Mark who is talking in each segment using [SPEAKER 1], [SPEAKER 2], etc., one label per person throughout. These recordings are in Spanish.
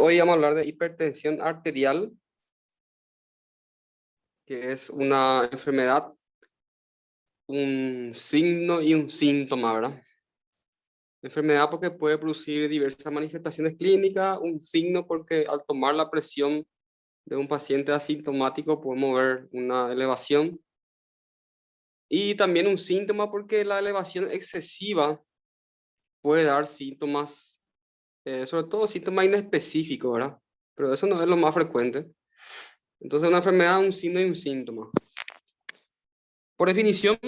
[SPEAKER 1] hoy vamos a hablar de hipertensión arterial, que es una enfermedad, un signo y un síntoma, ¿verdad? Enfermedad porque puede producir diversas manifestaciones clínicas, un signo porque al tomar la presión de un paciente asintomático podemos ver una elevación, y también un síntoma porque la elevación excesiva puede dar síntomas, sobre todo síntomas inespecíficos, ¿verdad? Pero eso no es lo más frecuente. Entonces, una enfermedad, un signo y un síntoma. Por definición,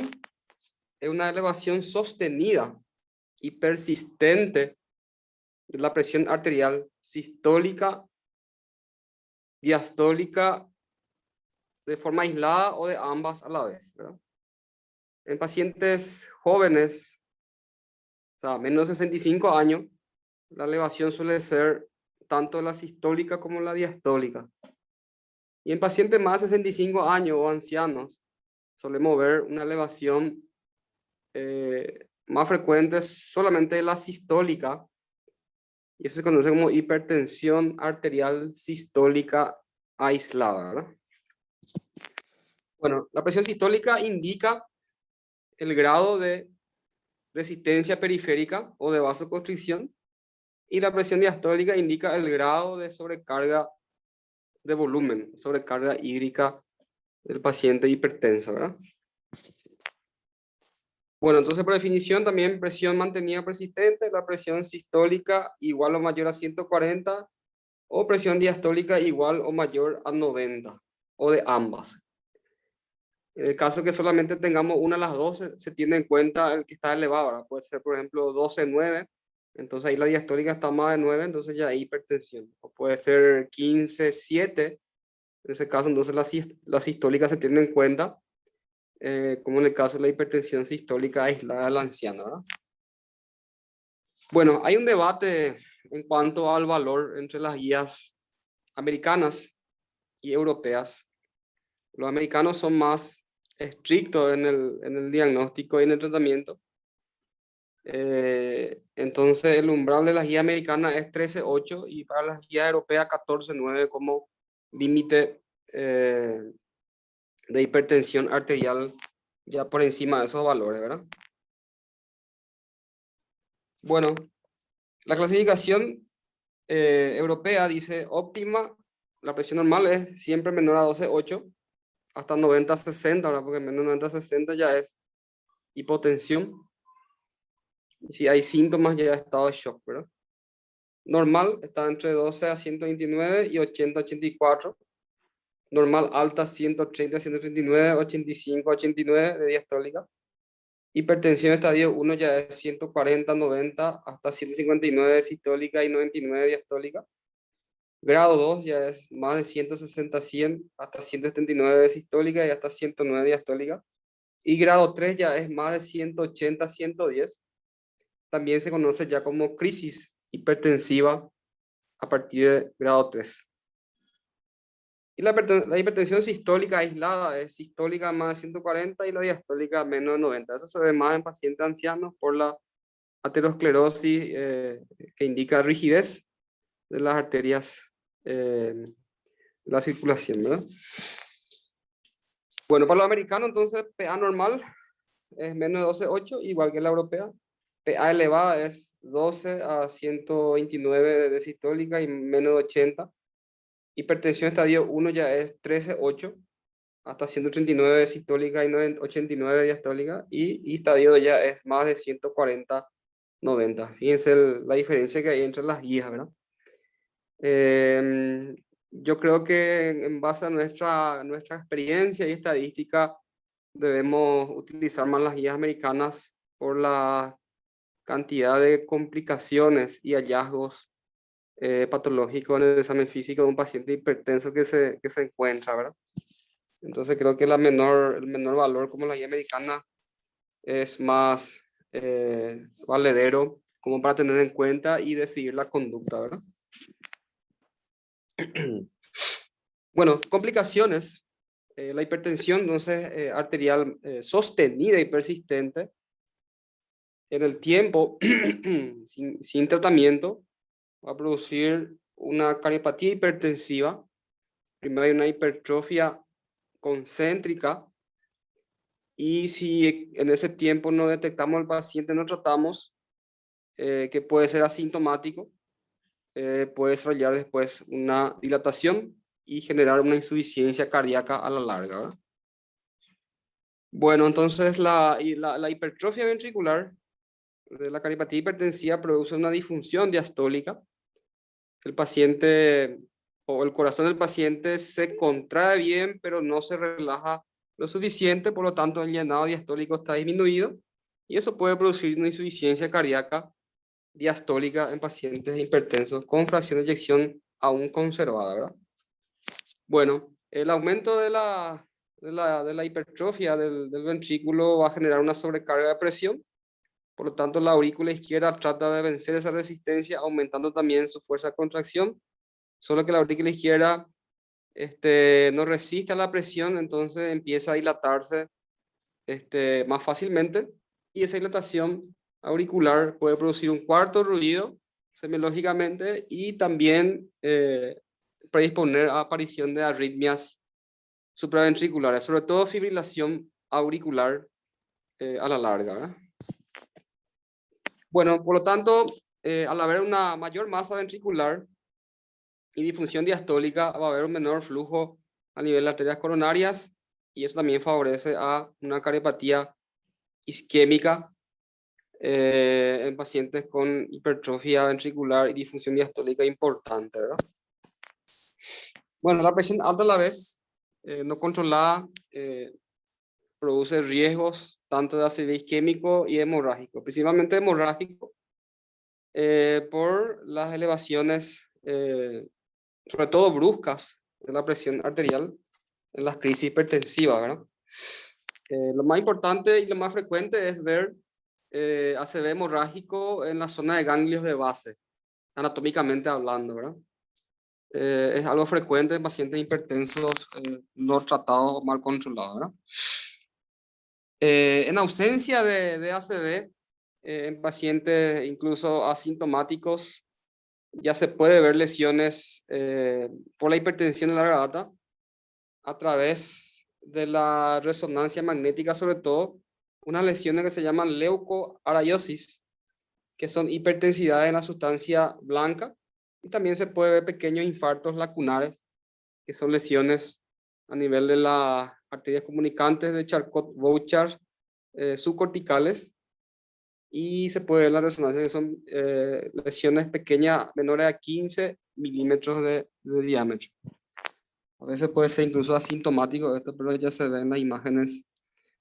[SPEAKER 1] es una elevación sostenida y persistente de la presión arterial sistólica, diastólica, de forma aislada o de ambas a la vez, ¿verdad? En pacientes jóvenes, o sea, menos de 65 años, la elevación suele ser tanto la sistólica como la diastólica. Y en pacientes más de 65 años o ancianos, solemos ver una elevación más frecuente solamente la sistólica, y eso se conoce como hipertensión arterial sistólica aislada, ¿verdad? Bueno, la presión sistólica indica el grado de resistencia periférica o de vasoconstricción, y la presión diastólica indica el grado de sobrecarga de volumen, sobrecarga hídrica del paciente hipertenso, ¿verdad? Bueno, entonces por definición también presión mantenida persistente, la presión sistólica igual o mayor a 140, o presión diastólica igual o mayor a 90, o de ambas. En el caso que solamente tengamos una de las dos, se tiene en cuenta el que está elevado, ¿verdad? Puede ser, por ejemplo, 12,9, entonces ahí la diastólica está más de 9, entonces ya hay hipertensión. O puede ser 15,7, en ese caso entonces la sistólica se tiene en cuenta, como en el caso de la hipertensión sistólica aislada del anciano, ¿verdad? Bueno, hay un debate en cuanto al valor entre las guías americanas y europeas. Los americanos son más estrictos en el diagnóstico y en el tratamiento. Entonces el umbral de las guías americanas es 13,8 y para las guías europeas 14,9 como límite de hipertensión arterial, ya por encima de esos valores, ¿verdad? Bueno, la clasificación europea dice óptima, la presión normal es siempre menor a 12,8 hasta 90,60, ¿verdad? Porque menos de 90,60 ya es hipotensión. Si hay síntomas ya es estado de shock, ¿verdad? Normal está entre 12 a 129 y 80 a 84. Normal alta 130 a 139, 85 a 89 de diastólica. Hipertensión estadio 1 ya es 140, 90 hasta 159 de sistólica y 99 de diastólica. Grado 2 ya es más de 160, 100 hasta 179 de sistólica y hasta 109 de diastólica. Y grado 3 ya es más de 180, 110. También se conoce ya como crisis hipertensiva a partir de grado 3. Y la hipertensión sistólica aislada es sistólica más de 140 y la diastólica menos de 90. Eso se ve más en pacientes ancianos por la aterosclerosis, que indica rigidez de las arterias, la circulación, ¿verdad? Bueno, para los americanos entonces PA normal es menos de 12,8, igual que la europea. PA elevada es 12 a 129 de sistólica y menos de 80. Hipertensión estadio 1 ya es 13,8 hasta 139 de sistólica y 89 de diastólica. Y estadio 2 ya es más de 140, 90. Fíjense la diferencia que hay entre las guías, ¿verdad? Yo creo que en base a nuestra experiencia y estadística debemos utilizar más las guías americanas por la cantidad de complicaciones y hallazgos patológicos en el examen físico de un paciente hipertenso que se encuentra, ¿verdad? Entonces creo que el menor valor como la guía americana es más valedero como para tener en cuenta y decidir la conducta, ¿verdad? Bueno, complicaciones. La hipertensión, entonces, arterial sostenida y persistente en el tiempo, sin tratamiento, va a producir una cardiopatía hipertensiva. Primero hay una hipertrofia concéntrica, y si en ese tiempo no detectamos al paciente, no tratamos, que puede ser asintomático, puede desarrollar después una dilatación y generar una insuficiencia cardíaca a la larga, ¿verdad? Bueno, entonces la hipertrofia ventricular de la cardiopatía hipertensiva produce una disfunción diastólica. El paciente o el corazón del paciente se contrae bien, pero no se relaja lo suficiente, por lo tanto el llenado diastólico está disminuido, y eso puede producir una insuficiencia cardíaca diastólica en pacientes hipertensos con fracción de eyección aún conservada, ¿verdad? Bueno, el aumento de la hipertrofia del ventrículo va a generar una sobrecarga de presión. Por lo tanto, la aurícula izquierda trata de vencer esa resistencia, aumentando también su fuerza de contracción, solo que la aurícula izquierda no resiste a la presión, entonces empieza a dilatarse más fácilmente, y esa dilatación auricular puede producir un cuarto ruido semiológicamente, y también predisponer a aparición de arritmias supraventriculares, sobre todo fibrilación auricular a la larga, ¿verdad? Bueno, por lo tanto, al haber una mayor masa ventricular y disfunción diastólica, va a haber un menor flujo a nivel de arterias coronarias, y eso también favorece a una cardiopatía isquémica en pacientes con hipertrofia ventricular y disfunción diastólica importante, ¿verdad? Bueno, la presión alta a la vez, no controlada, produce riesgos tanto de ACV isquémico y hemorrágico, principalmente hemorrágico, por las elevaciones, sobre todo bruscas, de la presión arterial en las crisis hipertensivas, ¿verdad? Lo más importante y lo más frecuente es ver ACV hemorrágico en la zona de ganglios de base, anatómicamente hablando, ¿verdad? Es algo frecuente en pacientes hipertensos no tratados o mal controlados, ¿verdad? En ausencia de ACV, en pacientes incluso asintomáticos, ya se puede ver lesiones por la hipertensión de larga data a través de la resonancia magnética, sobre todo unas lesiones que se llaman leucoaraiosis, que son hipertensidad en la sustancia blanca, y también se puede ver pequeños infartos lacunares, que son lesiones a nivel de las arterias comunicantes de Charcot-Bouchard subcorticales, y se puede ver la resonancia, que son lesiones pequeñas, menores a 15 milímetros de diámetro. A veces puede ser incluso asintomático esto, pero ya se ve en las imágenes,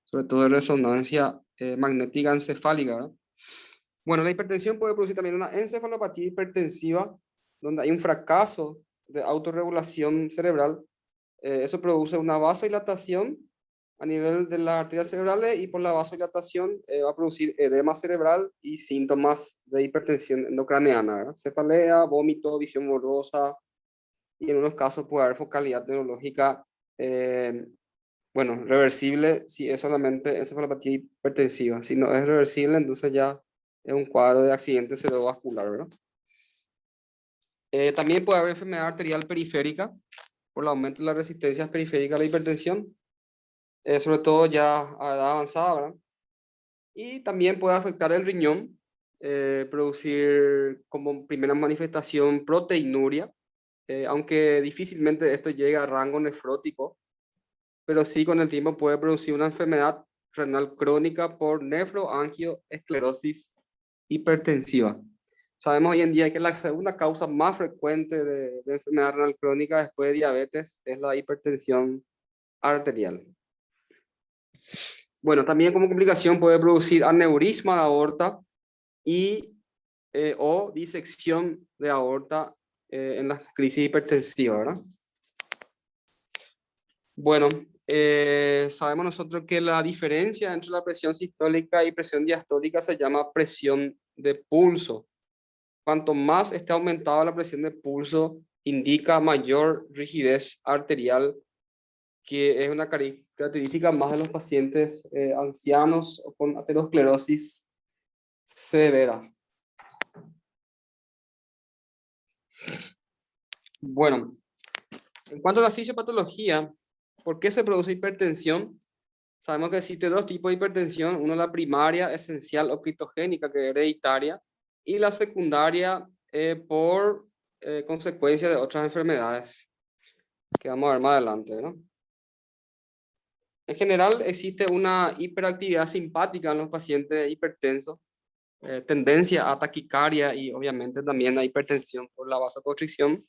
[SPEAKER 1] sobre todo de resonancia magnética encefálica, ¿verdad? Bueno, la hipertensión puede producir también una encefalopatía hipertensiva, donde hay un fracaso de autorregulación cerebral. Eso produce una vasodilatación a nivel de las arterias cerebrales, y por la vasodilatación va a producir edema cerebral y síntomas de hipertensión endocraneana, ¿verdad? Cefalea, vómito, visión borrosa, y en unos casos puede haber focalidad neurológica, bueno, reversible si es solamente encefalopatía hipertensiva. Si no es reversible, entonces ya es un cuadro de accidente cerebrovascular, ¿verdad? También puede haber enfermedad arterial periférica por el aumento de las resistencias periféricas a la hipertensión, sobre todo ya a edad avanzada, ¿verdad? Y también puede afectar el riñón, producir como primera manifestación proteinuria, aunque difícilmente esto llega a rango nefrótico, pero sí con el tiempo puede producir una enfermedad renal crónica por nefroangioesclerosis hipertensiva. Sabemos hoy en día que la segunda causa más frecuente de enfermedad renal crónica después de diabetes es la hipertensión arterial. Bueno, también como complicación puede producir aneurisma de aorta y o disección de aorta en las crisis hipertensivas, ¿verdad? Bueno, sabemos nosotros que la diferencia entre la presión sistólica y presión diastólica se llama presión de pulso. Cuanto más esté aumentada la presión de pulso, indica mayor rigidez arterial, que es una característica más de los pacientes ancianos o con aterosclerosis severa. Bueno, en cuanto a la fisiopatología, ¿por qué se produce hipertensión? Sabemos que existe dos tipos de hipertensión, una la primaria, esencial o critogénica, que es hereditaria, y la secundaria por consecuencia de otras enfermedades, que vamos a ver más adelante, ¿no? En general, existe una hiperactividad simpática en los pacientes hipertensos, tendencia a taquicardia y obviamente también a hipertensión por la vasoconstricción.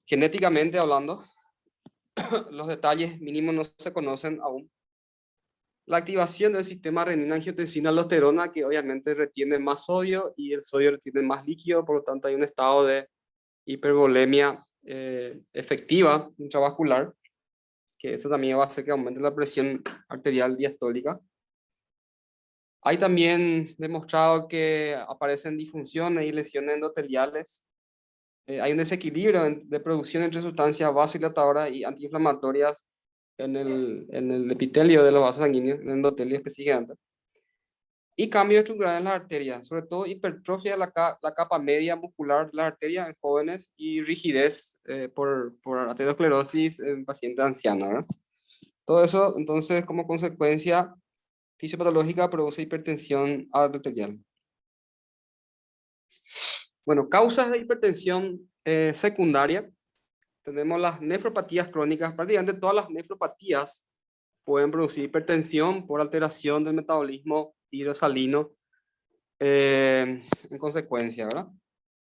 [SPEAKER 1] Genéticamente hablando, los detalles mínimos no se conocen aún. La activación del sistema renina-angiotensina-aldosterona, que obviamente retiene más sodio y el sodio retiene más líquido, por lo tanto hay un estado de hipervolemia efectiva intravascular, que eso también va a hacer que aumente la presión arterial diastólica. Hay también demostrado que aparecen disfunciones y lesiones endoteliales. Hay un desequilibrio de producción entre sustancias vasodilatadoras y antiinflamatorias en el epitelio de los vasos sanguíneos, en el endotelio específicamente. Y cambios estructurales en las arterias, sobre todo hipertrofia de la capa media muscular de las arterias en jóvenes y rigidez por aterosclerosis en pacientes ancianos, ¿verdad? Todo eso, entonces, como consecuencia fisiopatológica, produce hipertensión arterial. Bueno, causas de hipertensión secundaria. Tenemos las nefropatías crónicas. Prácticamente todas las nefropatías pueden producir hipertensión por alteración del metabolismo hidrosalino en consecuencia, ¿verdad?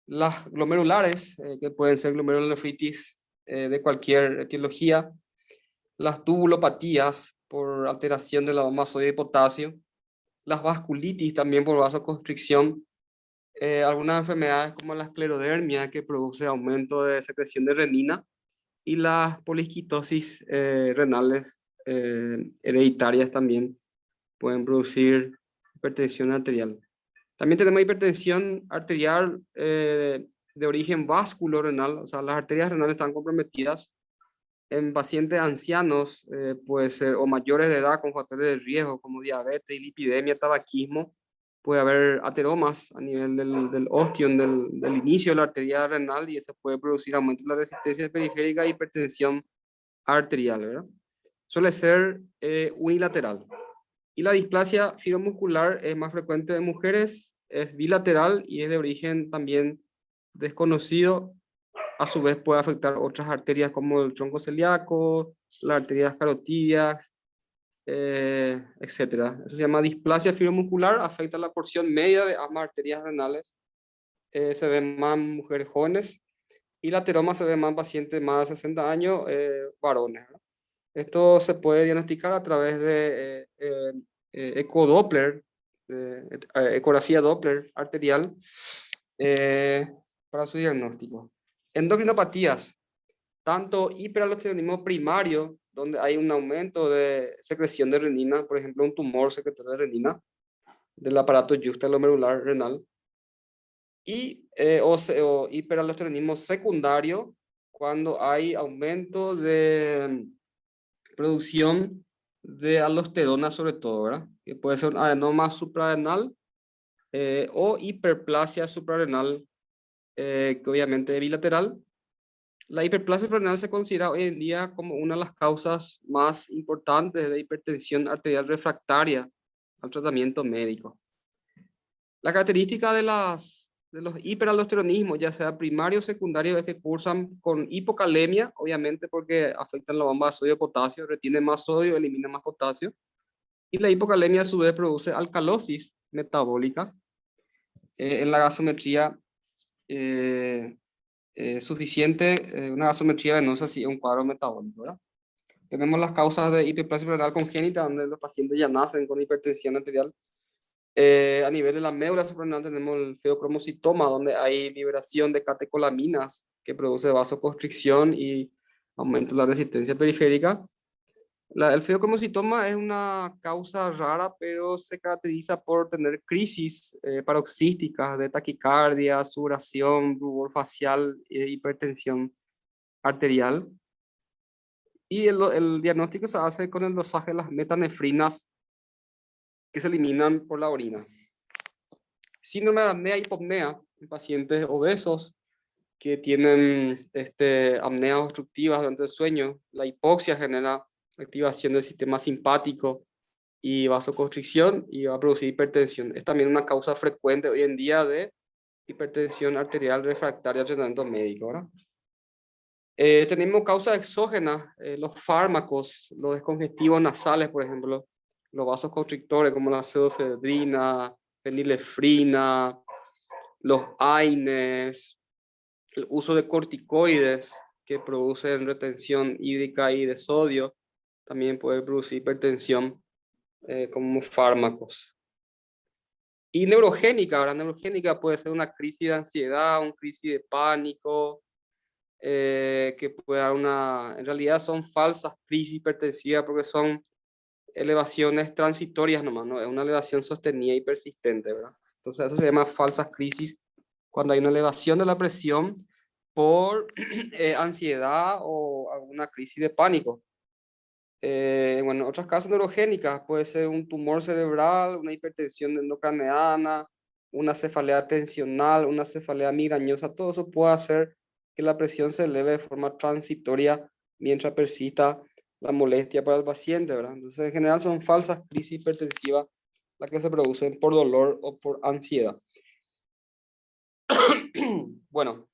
[SPEAKER 1] Las glomerulares, que pueden ser glomerulonefritis de cualquier etiología. Las tubulopatías por alteración de la bomba sodio y potasio. Las vasculitis también por vasoconstricción. Algunas enfermedades como la esclerodermia, que produce aumento de secreción de renina, y las poliquitosis renales hereditarias también pueden producir hipertensión arterial. También tenemos hipertensión arterial de origen vasculorenal, o sea, las arterias renales están comprometidas. En pacientes ancianos, puede ser, o mayores de edad con factores de riesgo como diabetes, lipidemia, tabaquismo, puede haber ateromas a nivel del ostium, del inicio de la arteria renal, y eso puede producir aumento de la resistencia periférica e hipertensión arterial, ¿verdad? Suele ser unilateral. Y la displasia fibromuscular es más frecuente en mujeres, es bilateral y es de origen también desconocido. A su vez puede afectar otras arterias como el tronco celíaco, las arterias carotídeas, etc. Eso se llama displasia fibromuscular, afecta la porción media de ambas arterias renales. Se ve más en mujeres jóvenes, y la ateroma se ve más en pacientes más de 60 años, varones, ¿verdad? Esto se puede diagnosticar a través de ecodoppler, ecografía Doppler arterial, para su diagnóstico. Endocrinopatías, tanto hiperaldosteronismo primario, donde hay un aumento de secreción de renina, por ejemplo, un tumor secretorio de renina del aparato yuxtaglomerular renal, y o hiperaldosteronismo secundario, cuando hay aumento de producción de aldosterona sobre todo, ¿verdad? Que puede ser un adenoma suprarrenal o hiperplasia suprarrenal, que obviamente es bilateral. La hiperplasia suprarrenal se considera hoy en día como una de las causas más importantes de hipertensión arterial refractaria al tratamiento médico. La característica de los hiperaldosteronismos, ya sea primario o secundario, es que cursan con hipocalemia, obviamente porque afectan la bomba de sodio-potasio, retiene más sodio, elimina más potasio. Y la hipocalemia a su vez produce alcalosis metabólica en la gasometría suficiente, una gasometría venosa, si es un cuadro metabólico, ¿verdad? Tenemos las causas de hiperplasia renal congénita, donde los pacientes ya nacen con hipertensión arterial. A nivel de la médula suprarrenal tenemos el feocromocitoma, donde hay liberación de catecolaminas que produce vasoconstricción y aumento de la resistencia periférica. El feocromocitoma es una causa rara, pero se caracteriza por tener crisis paroxísticas de taquicardia, sudoración, rubor facial e hipertensión arterial. Y el diagnóstico se hace con el dosaje de las metanefrinas que se eliminan por la orina. Síndrome de apnea-hipopnea en pacientes obesos que tienen apneas obstructivas durante el sueño. La hipoxia genera activación del sistema simpático y vasoconstricción y va a producir hipertensión. Es también una causa frecuente hoy en día de hipertensión arterial refractaria al tratamiento médico, ¿verdad? Tenemos causas exógenas, los fármacos, los descongestivos nasales, por ejemplo, los vasoconstrictores como la pseudoefedrina, fenilefrina, los AINES, el uso de corticoides que producen retención hídrica y de sodio, también puede producir hipertensión como fármacos. Y neurogénica, ¿verdad? Neurogénica puede ser una crisis de ansiedad, una crisis de pánico, que puede dar en realidad son falsas crisis hipertensivas porque son elevaciones transitorias nomás, ¿no? Es una elevación sostenida y persistente, ¿verdad? Entonces eso se llama falsas crisis cuando hay una elevación de la presión por ansiedad o alguna crisis de pánico. Bueno, otras causas neurogénicas puede ser un tumor cerebral, una hipertensión endocraneana, una cefalea tensional, una cefalea migrañosa, todo eso puede hacer que la presión se eleve de forma transitoria mientras persista la molestia para el paciente, ¿verdad? Entonces, en general son falsas crisis hipertensivas las que se producen por dolor o por ansiedad. Bueno,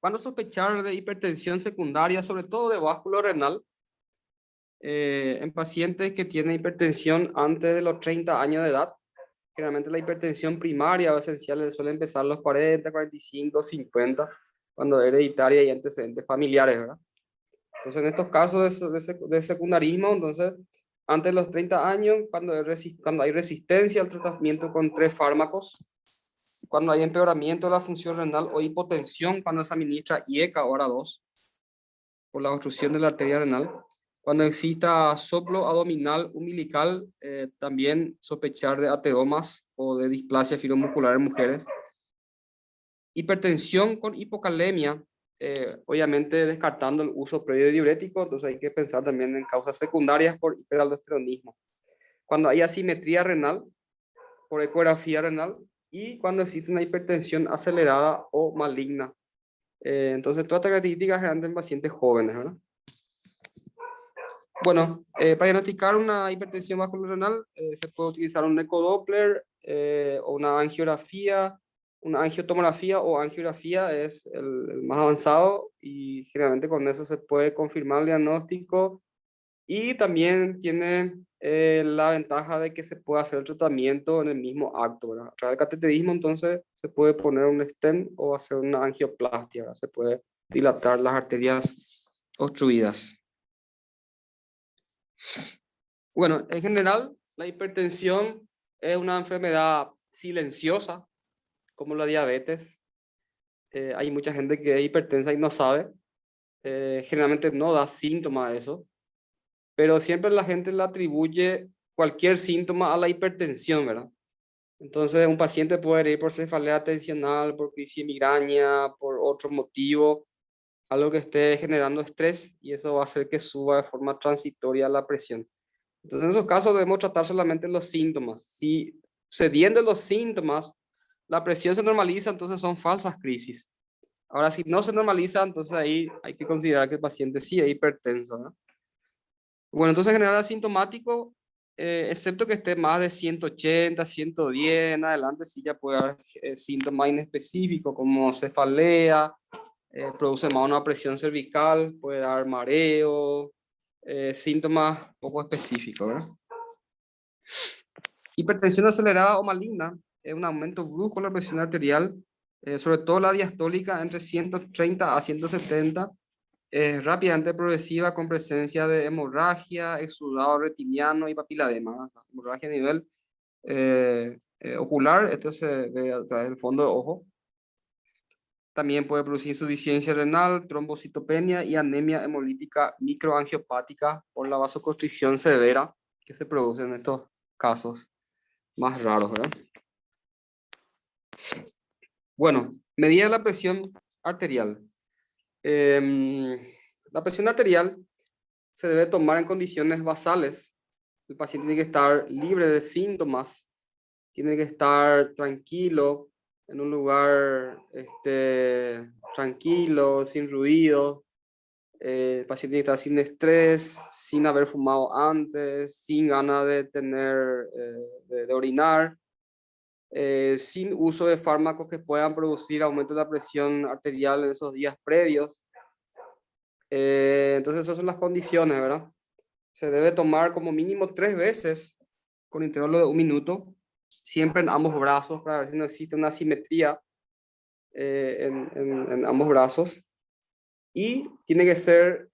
[SPEAKER 1] cuando sospechar de hipertensión secundaria, sobre todo de básculo renal, en pacientes que tienen hipertensión antes de los 30 años de edad, generalmente la hipertensión primaria o esencial suele empezar a los 40, 45, 50, cuando es hereditaria y antecedentes familiares, ¿verdad? Entonces, en estos casos de secundarismo, entonces, antes de los 30 años, cuando hay resistencia al tratamiento con 3 fármacos, cuando hay empeoramiento de la función renal o hipotensión, cuando se administra IECA hora 2, por la obstrucción de la arteria renal, cuando exista soplo abdominal umbilical, también sospechar de ateomas o de displasia fibromuscular en mujeres. Hipertensión con hipocalemia, obviamente descartando el uso previo de diurético, entonces hay que pensar también en causas secundarias por hiperaldosteronismo. Cuando hay asimetría renal, por ecografía renal, y cuando existe una hipertensión acelerada o maligna. Entonces, todas estas características eran en pacientes jóvenes, ¿verdad? Bueno, para diagnosticar una hipertensión vascular se puede utilizar un ecodoppler o una angiografía. Una angiotomografía o angiografía es el más avanzado y generalmente con eso se puede confirmar el diagnóstico y también tiene la ventaja de que se puede hacer el tratamiento en el mismo acto, ¿verdad? A través del cateterismo entonces se puede poner un stent o hacer una angioplastia, ¿verdad? Se puede dilatar las arterias obstruidas. Bueno, en general, la hipertensión es una enfermedad silenciosa, como la diabetes. Hay mucha gente que es hipertensa y no sabe. Generalmente no da síntomas de eso, pero siempre la gente le atribuye cualquier síntoma a la hipertensión, ¿verdad? Entonces, un paciente puede ir por cefalea tensional, por crisis de migraña, por otro motivo, algo que esté generando estrés, y eso va a hacer que suba de forma transitoria la presión. Entonces, en esos casos debemos tratar solamente los síntomas. Si cediendo los síntomas, la presión se normaliza, entonces son falsas crisis. Ahora, si no se normaliza, entonces ahí hay que considerar que el paciente sí es hipertenso, ¿no? Bueno, entonces en general asintomático, excepto que esté más de 180, 110 en adelante, sí ya puede haber síntomas inespecíficos como cefalea, produce más una presión cervical, puede dar mareo, síntomas poco específicos, ¿verdad? Hipertensión acelerada o maligna es un aumento brusco de la presión arterial, sobre todo la diastólica entre 130 a 170, rápidamente progresiva con presencia de hemorragia, exudado retiniano y papiladema, ¿no? Hemorragia a nivel ocular, esto se ve a través del fondo de ojo. También puede producir insuficiencia renal, trombocitopenia y anemia hemolítica microangiopática por la vasoconstricción severa que se produce en estos casos más raros, ¿verdad? Bueno, medida la presión arterial. La presión arterial se debe tomar en condiciones basales. El paciente tiene que estar libre de síntomas, tiene que estar tranquilo, en un lugar tranquilo, sin ruido. El paciente está sin estrés, sin haber fumado antes, sin ganas de tener, de orinar, sin uso de fármacos que puedan producir aumento de la presión arterial en esos días previos. Entonces esas son las condiciones, ¿verdad? Se debe tomar como mínimo 3 veces con intervalo de 1 minuto, siempre en ambos brazos, para ver si no existe una asimetría en ambos brazos. Y tiene que ser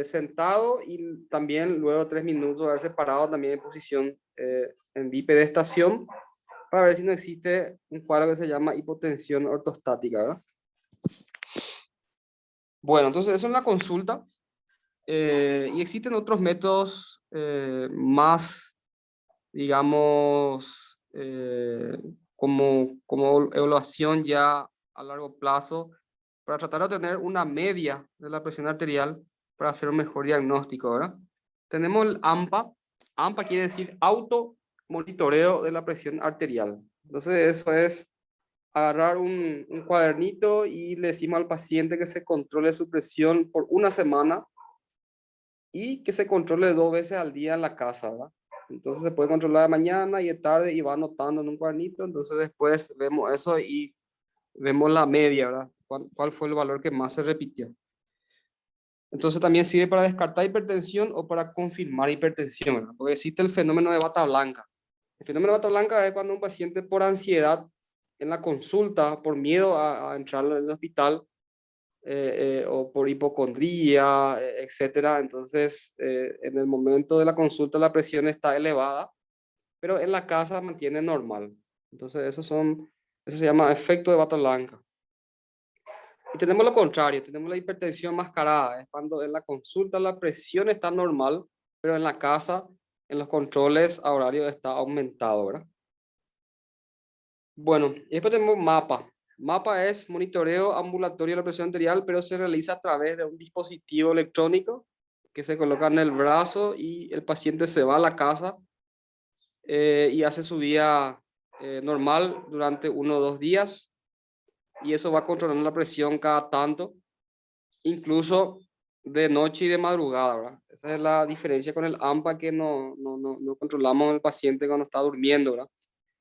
[SPEAKER 1] sentado y también luego 3 minutos haber separado también en posición en bipedestación para ver si no existe un cuadro que se llama hipotensión ortostática, ¿verdad? Bueno, entonces eso es la consulta. Y existen otros métodos más, digamos, como evaluación ya a largo plazo para tratar de obtener una media de la presión arterial para hacer un mejor diagnóstico, ¿verdad? Tenemos el AMPA. AMPA quiere decir auto monitoreo de la presión arterial. Entonces eso es agarrar un cuadernito y le decimos al paciente que se controle su presión por 1 semana y que se controle 2 veces al día en la casa, ¿verdad? Entonces se puede controlar de mañana y de tarde y va anotando en un cuadernito. Entonces después vemos eso y vemos la media, ¿verdad? ¿Cuál fue el valor que más se repitió? Entonces también sirve para descartar hipertensión o para confirmar hipertensión, ¿verdad? Porque existe el fenómeno de bata blanca. El fenómeno de bata blanca es cuando un paciente por ansiedad en la consulta, por miedo a entrar en el hospital, o por hipocondría, etcétera. Entonces, en el momento de la consulta la presión está elevada, pero en la casa mantiene normal. Entonces, eso se llama efecto de bata blanca. Y tenemos lo contrario, tenemos la hipertensión mascarada, es cuando en la consulta la presión está normal, pero en la casa, en los controles a horario está aumentado, ¿verdad? Bueno, y después tenemos MAPA. MAPA es monitoreo ambulatorio de la presión arterial, pero se realiza a través de un dispositivo electrónico que se coloca en el brazo y el paciente se va a la casa y hace su vida normal durante 1 o 2 días, y eso va controlando la presión cada tanto, incluso de noche y de madrugada, ¿verdad? Esa es la diferencia con el AMPA, que no controlamos al paciente cuando está durmiendo, ¿verdad?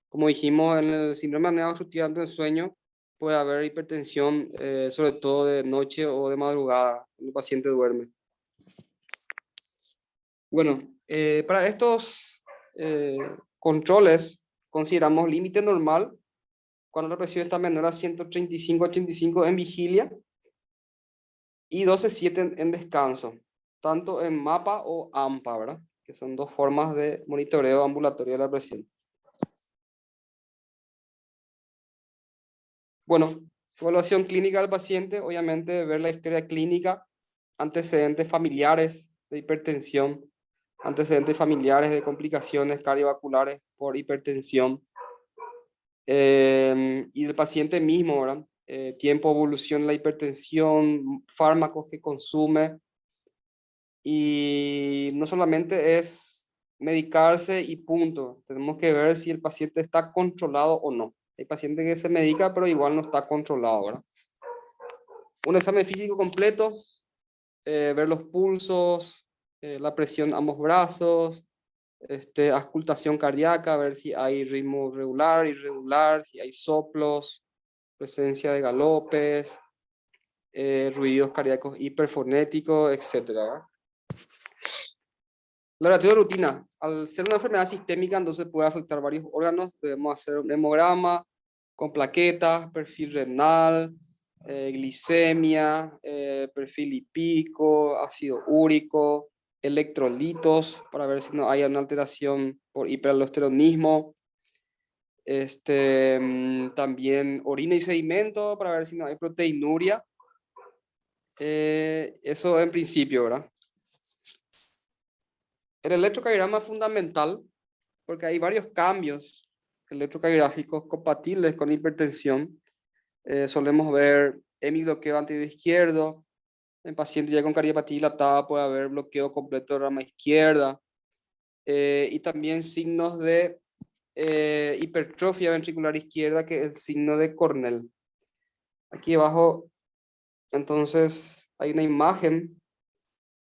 [SPEAKER 1] Como dijimos, en el síndrome de apnea obstructiva del sueño puede haber hipertensión, sobre todo de noche o de madrugada, cuando el paciente duerme. Bueno, para estos controles consideramos límite normal cuando la presión está menor a 135/85 en vigilia y 12/7 en descanso, tanto en MAPA o AMPA, ¿verdad? Que son 2 formas de monitoreo ambulatorio de la presión. Bueno, evaluación clínica del paciente, obviamente ver la historia clínica, antecedentes familiares de hipertensión, antecedentes familiares de complicaciones cardiovasculares por hipertensión, y el paciente mismo, ¿verdad? Tiempo, evolución de la hipertensión, fármacos que consume, y no solamente es medicarse y punto, tenemos que ver si el paciente está controlado o no. Hay pacientes que se medica pero igual no está controlado, ¿verdad? Un examen físico completo, ver los pulsos, la presión a ambos brazos, auscultación cardíaca, ver si hay ritmo regular, irregular, si hay soplos, presencia de galopes, ruidos cardíacos hiperfonéticos, etcétera, ¿verdad? Laboratorio de rutina. Al ser una enfermedad sistémica, entonces puede afectar varios órganos. Debemos hacer un hemograma con plaquetas, perfil renal, glicemia, perfil lipídico, ácido úrico, electrolitos, para ver si no hay una alteración por hiperaldosteronismo. También orina y sedimento, para ver si no hay proteinuria. Eso en principio, ¿verdad? El electrocardiograma es fundamental porque hay varios cambios electrocardiográficos compatibles con hipertensión. Solemos ver hemibloqueo anterior izquierdo. En pacientes ya con cardiopatía dilatada puede haber bloqueo completo de rama izquierda. Y también signos de hipertrofia ventricular izquierda, que es el signo de Cornell. Aquí abajo, entonces, hay una imagen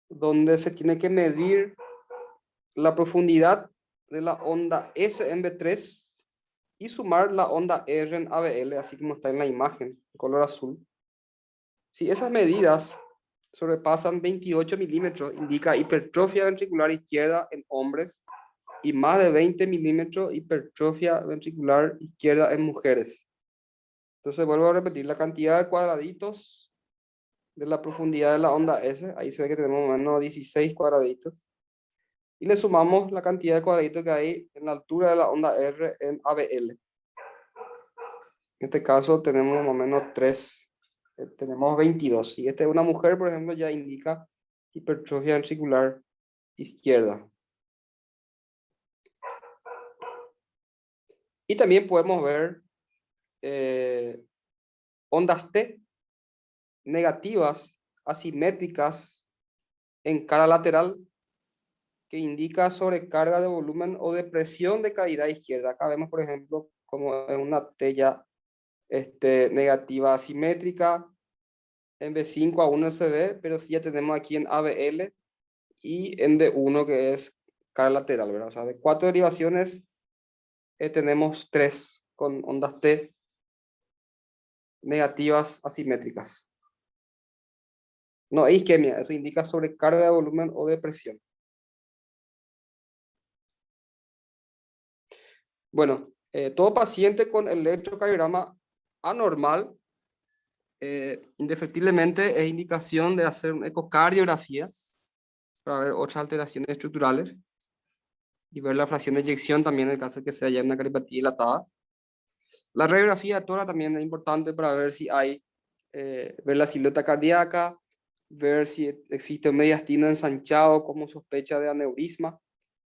[SPEAKER 1] donde se tiene que medir la profundidad de la onda S en B3 y sumar la onda R en ABL, así como está en la imagen, en color azul. Si esas medidas sobrepasan 28 milímetros, indica hipertrofia ventricular izquierda en hombres y más de 20 milímetros hipertrofia ventricular izquierda en mujeres. Entonces vuelvo a repetir la cantidad de cuadraditos de la profundidad de la onda S. Ahí se ve que tenemos más o menos 16 cuadraditos. Y le sumamos la cantidad de cuadraditos que hay en la altura de la onda R en ABL. En este caso tenemos más o menos 3, tenemos 22. Si esta es una mujer, por ejemplo, ya indica hipertrofia ventricular izquierda. Y también podemos ver ondas T negativas, asimétricas en cara lateral, que indica sobrecarga de volumen o depresión de cavidad izquierda. Acá vemos, por ejemplo, como es una T ya negativa asimétrica. En B5 aún no se ve, pero sí ya tenemos aquí en ABL y en D1, que es cara lateral, ¿verdad? O sea, de 4 derivaciones tenemos 3 con ondas T negativas asimétricas. No hay isquemia, eso indica sobrecarga de volumen o depresión. Bueno, todo paciente con electrocardiograma anormal, indefectiblemente es indicación de hacer una ecocardiografía para ver otras alteraciones estructurales y ver la fracción de eyección también en el caso de que sea ya una cardiopatía dilatada. La radiografía de tórax también es importante para ver si hay, ver la silueta cardíaca, ver si existe un mediastino ensanchado como sospecha de aneurisma.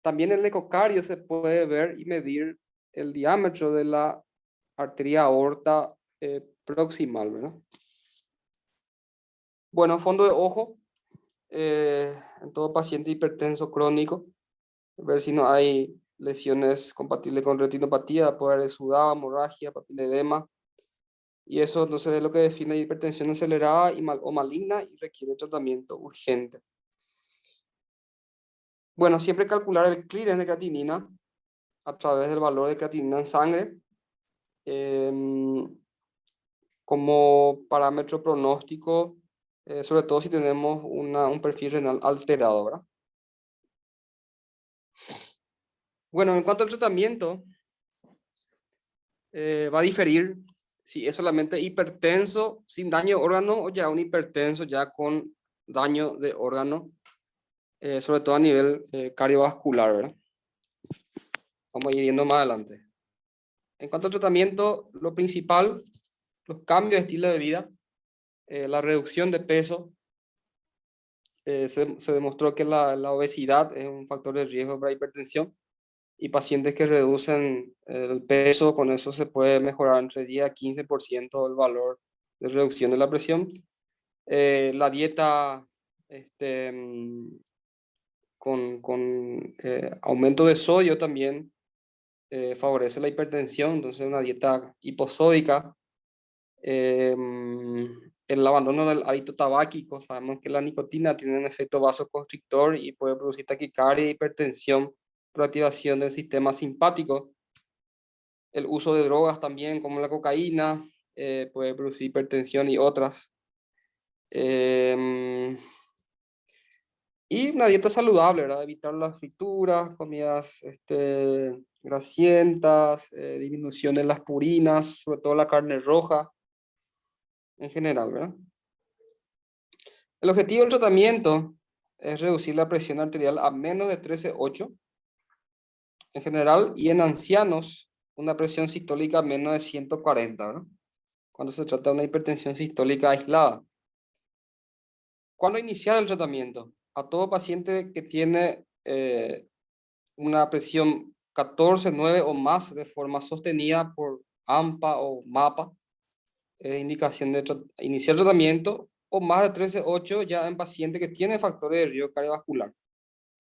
[SPEAKER 1] También el ecocardio se puede ver y medir el diámetro de la arteria aorta proximal, ¿verdad? Bueno, fondo de ojo, en todo paciente hipertenso crónico, ver si no hay lesiones compatibles con retinopatía, puede haber exudado, hemorragia, papiledema, y eso entonces es lo que define hipertensión acelerada o maligna y requiere tratamiento urgente. Bueno, siempre calcular el clearance de creatinina a través del valor de creatinina en sangre como parámetro pronóstico, sobre todo si tenemos un perfil renal alterado, ¿verdad? Bueno, en cuanto al tratamiento, va a diferir si es solamente hipertenso sin daño de órgano o ya un hipertenso ya con daño de órgano, sobre todo a nivel cardiovascular, ¿verdad? Vamos a ir viendo más adelante. En cuanto al tratamiento, lo principal, los cambios de estilo de vida, la reducción de peso. Se demostró que la obesidad es un factor de riesgo para hipertensión y pacientes que reducen el peso, con eso se puede mejorar entre 10 a 15% el valor de reducción de la presión. La dieta con aumento de sodio también favorece la hipertensión, entonces una dieta hiposódica. El abandono del hábito tabáquico, sabemos que la nicotina tiene un efecto vasoconstrictor y puede producir taquicardia e hipertensión por activación del sistema simpático. El uso de drogas también, como la cocaína, puede producir hipertensión y otras. Y una dieta saludable, ¿verdad? Evitar las frituras, comidas grasientas, disminución de las purinas, sobre todo la carne roja en general, ¿verdad? El objetivo del tratamiento es reducir la presión arterial a menos de 13,8 en general, y en ancianos una presión sistólica menos de 140, ¿verdad? Cuando se trata de una hipertensión sistólica aislada. ¿Cuándo iniciar el tratamiento? A todo paciente que tiene una presión 14,9 o más de forma sostenida por AMPA o MAPA, indicación de iniciar tratamiento, o más de 13,8 ya en paciente que tiene factores de riesgo cardiovascular.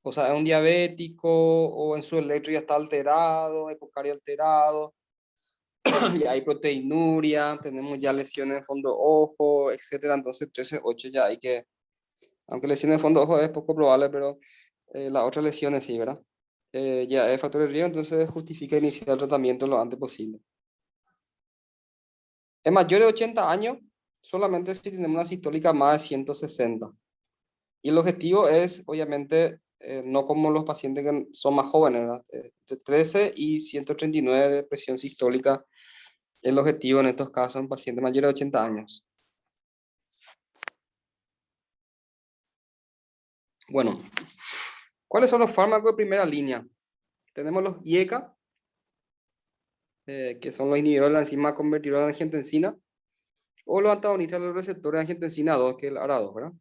[SPEAKER 1] O sea, es un diabético o en su electro ya está alterado, ecocardio alterado, y hay proteinuria, tenemos ya lesiones de fondo ojo, etcétera. Entonces 13-8 ya hay que, aunque lesiones de fondo ojo es poco probable, pero las otras lesiones sí, ¿verdad? Ya es factor de riesgo, entonces justifica iniciar el tratamiento lo antes posible. En mayor de 80 años, solamente si tenemos una sistólica más de 160. Y el objetivo es, obviamente, no como los pacientes que son más jóvenes, ¿verdad? De 13 y 139 de presión sistólica, el objetivo en estos casos en pacientes mayores de 80 años. Bueno, ¿cuáles son los fármacos de primera línea? Tenemos los IECA, que son los inhibidores de la enzima convertidora de angiotensina, o los antagonistas de los receptores de angiotensina 2, que es el ARA2, ¿verdad?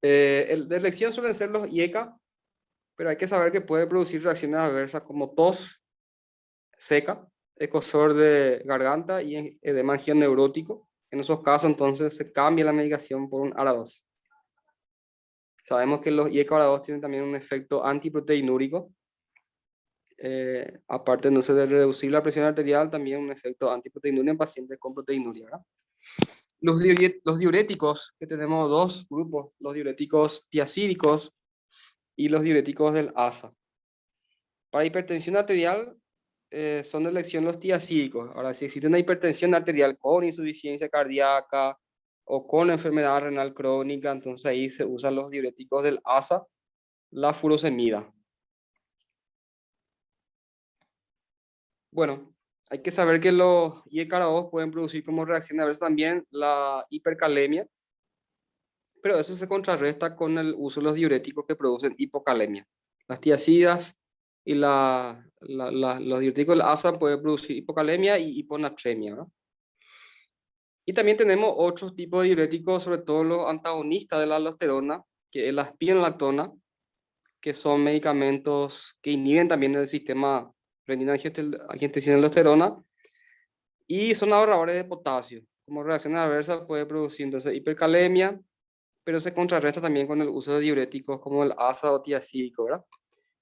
[SPEAKER 1] El de elección suelen ser los IECA, pero hay que saber que puede producir reacciones adversas como tos seca, escozor de garganta y edema angioneurótico. En esos casos, entonces, se cambia la medicación por un ARA2. Sabemos que los IECA ARA2 tienen también un efecto antiproteinúrico. Aparte, no se de reducir la presión arterial, también un efecto antiproteinúrico en pacientes con proteinuria, ¿verdad? Los diuréticos, que tenemos dos grupos, los diuréticos tiacídicos y los diuréticos del ASA. Para hipertensión arterial, son de elección los tiacídicos. Ahora, si existe una hipertensión arterial con insuficiencia cardíaca o con enfermedad renal crónica, entonces ahí se usan los diuréticos del ASA, la furosemida. Bueno, hay que saber que los IECA2 pueden producir como reacción a veces también la hipercalemia, pero eso se contrarresta con el uso de los diuréticos que producen hipocalemia. Las tiacidas y los diuréticos del ASA pueden producir hipocalemia y hiponatremia, ¿no? Y también tenemos otros tipos de diuréticos, sobre todo los antagonistas de la aldosterona, que es la espironolactona, que son medicamentos que inhiben también el sistema renina-angiotensina-aldosterona y son ahorradores de potasio. Como reacción adversa puede producir entonces hipercalemia, pero se contrarresta también con el uso de diuréticos como el ASA o tiacídico, ¿verdad?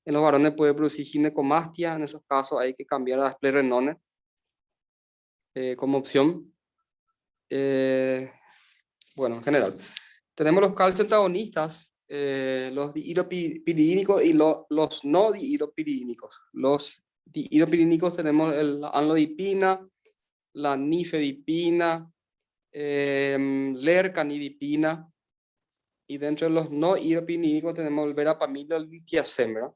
[SPEAKER 1] En los varones puede producir ginecomastia, en esos casos hay que cambiar a las plurinones como opción. Bueno, en general. Tenemos los calcio antagonistas, los dihidropiridínicos y los no dihidropiridínicos. Los dihidropiridínicos tenemos la amlodipina, la nifedipina, lercanidipina, y dentro de los no hidropiridínicos tenemos el verapamil y el litiazem, ¿verdad?